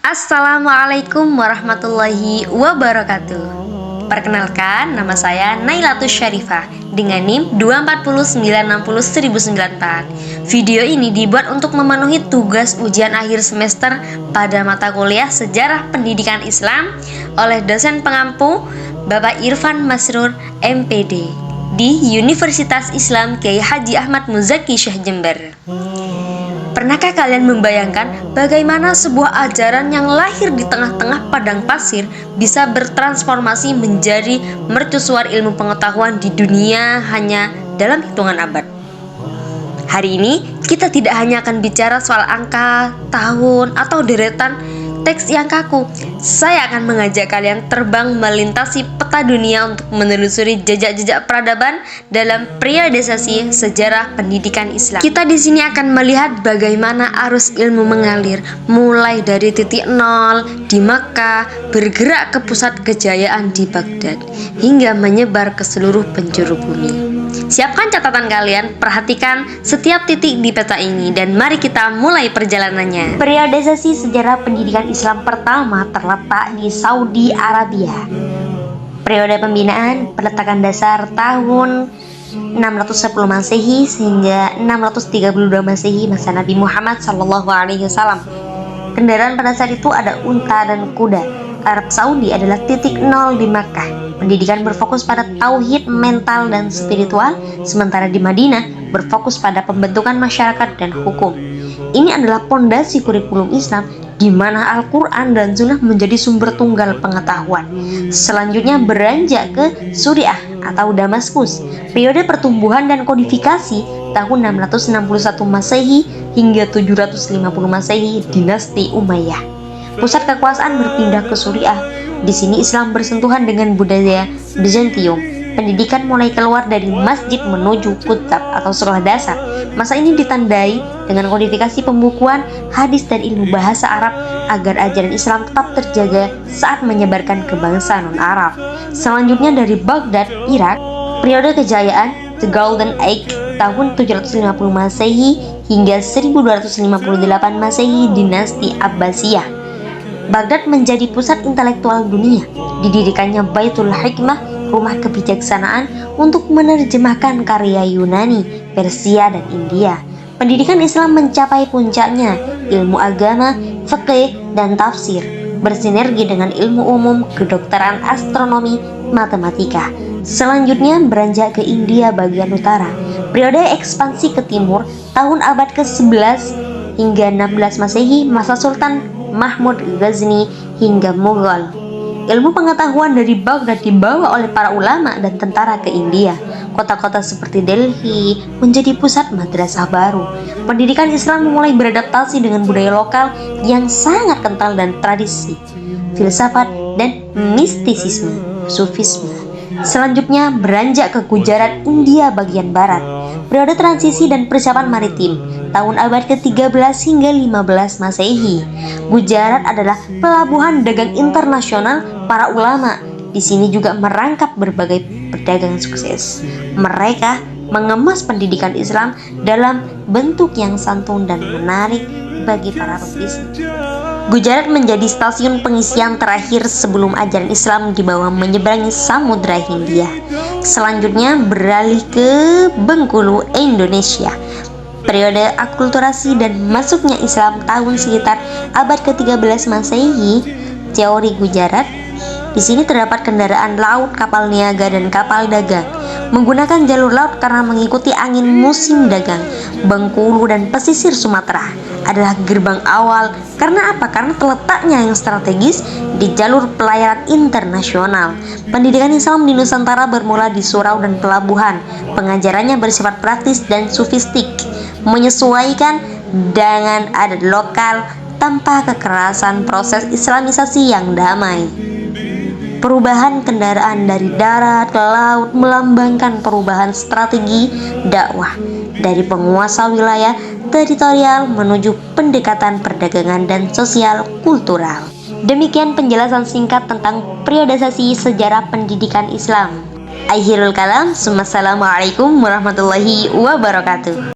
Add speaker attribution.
Speaker 1: Assalamualaikum warahmatullahi wabarakatuh. Perkenalkan, nama saya Nailatus Syarifah dengan NIM 24096001094. Video ini dibuat untuk memenuhi tugas ujian akhir semester pada mata kuliah Sejarah Pendidikan Islam oleh dosen pengampu Bapak Irfan Masrur MPD di Universitas Islam Kiai Haji Ahmad Muzaki Syekh Jember. Pernahkah kalian membayangkan bagaimana sebuah ajaran yang lahir di tengah-tengah padang pasir bisa bertransformasi menjadi mercusuar ilmu pengetahuan di dunia hanya dalam hitungan abad? Hari ini kita tidak hanya akan bicara soal angka, tahun, atau deretan teks yang kaku. Saya akan mengajak kalian terbang melintasi peta dunia untuk menelusuri jejak-jejak peradaban dalam periodisasi sejarah pendidikan Islam. Kita di sini akan melihat bagaimana arus ilmu mengalir mulai dari titik nol di Makkah, bergerak ke pusat kejayaan di Baghdad, hingga menyebar ke seluruh penjuru bumi. Siapkan catatan kalian, perhatikan setiap titik di peta ini, dan mari kita mulai perjalanannya. Periodisasi sejarah pendidikan Islam pertama terletak di Saudi Arabia. Periode pembinaan peletakan dasar tahun 610 Masehi hingga 632 Masehi masa Nabi Muhammad SAW. Kendaraan pada saat itu ada unta dan kuda. Arab Saudi adalah titik nol di Makkah. Pendidikan berfokus pada tauhid mental dan spiritual, sementara di Madinah berfokus pada pembentukan masyarakat dan hukum. Ini adalah pondasi kurikulum Islam di mana Al-Quran dan Sunnah menjadi sumber tunggal pengetahuan. Selanjutnya beranjak ke Suriah atau Damaskus. Periode pertumbuhan dan kodifikasi tahun 661 Masehi hingga 750 Masehi dinasti Umayyah. Pusat kekuasaan berpindah ke Suriah. Di sini Islam bersentuhan dengan budaya Bizantium. Pendidikan mulai keluar dari masjid menuju kutab atau sekolah dasar. Masa ini ditandai dengan kodifikasi pembukuan, hadis, dan ilmu bahasa Arab agar ajaran Islam tetap terjaga saat menyebarkan ke bangsa non-Arab. Selanjutnya dari Baghdad, Irak, periode kejayaan The Golden Age tahun 750 Masehi hingga 1258 Masehi dinasti Abbasiyah. Baghdad menjadi pusat intelektual dunia. Didirikannya Baitul Hikmah, rumah kebijaksanaan untuk menerjemahkan karya Yunani, Persia, dan India. Pendidikan Islam mencapai puncaknya, ilmu agama, fikih, dan tafsir, bersinergi dengan ilmu umum, kedokteran, astronomi, matematika. Selanjutnya beranjak ke India bagian utara. Periode ekspansi ke timur, tahun abad ke-11 hingga 16 Masehi, masa Sultan Mahmud Ghazni hingga Mughal. Ilmu pengetahuan dari Baghdad dibawa oleh para ulama dan tentara ke India. Kota-kota seperti Delhi menjadi pusat madrasah baru. Pendidikan Islam mulai beradaptasi dengan budaya lokal yang sangat kental dan tradisi, filsafat, dan mistisisme, sufisme. Selanjutnya beranjak ke Gujarat, India bagian barat. Periode transisi dan persiapan maritim tahun abad ke-13 hingga 15 Masehi. Gujarat adalah pelabuhan dagang internasional para ulama. Di sini juga merangkap berbagai pedagang sukses. Mereka mengemas pendidikan Islam dalam bentuk yang santun dan menarik bagi para pebisnis. Gujarat menjadi stasiun pengisian terakhir sebelum ajaran Islam dibawa menyeberangi Samudra Hindia. Selanjutnya beralih ke Bengkulu, Indonesia. Periode akulturasi dan masuknya Islam tahun sekitar abad ke-13 Masehi. Teori Gujarat. Di sini terdapat kendaraan laut, kapal niaga, dan kapal dagang. Menggunakan jalur laut karena mengikuti angin musim dagang. Bengkulu dan pesisir Sumatera adalah gerbang awal. Karena apa? Karena terletaknya yang strategis di jalur pelayaran internasional. Pendidikan Islam di Nusantara bermula di surau dan pelabuhan. Pengajarannya bersifat praktis dan sofistik, menyesuaikan dengan adat lokal tanpa kekerasan, proses islamisasi yang damai. Perubahan kendaraan dari darat ke laut melambangkan perubahan strategi dakwah dari penguasa wilayah teritorial menuju pendekatan perdagangan dan sosial kultural. Demikian penjelasan singkat tentang periodisasi sejarah pendidikan Islam. Akhirul kalam, Assalamualaikum warahmatullahi wabarakatuh.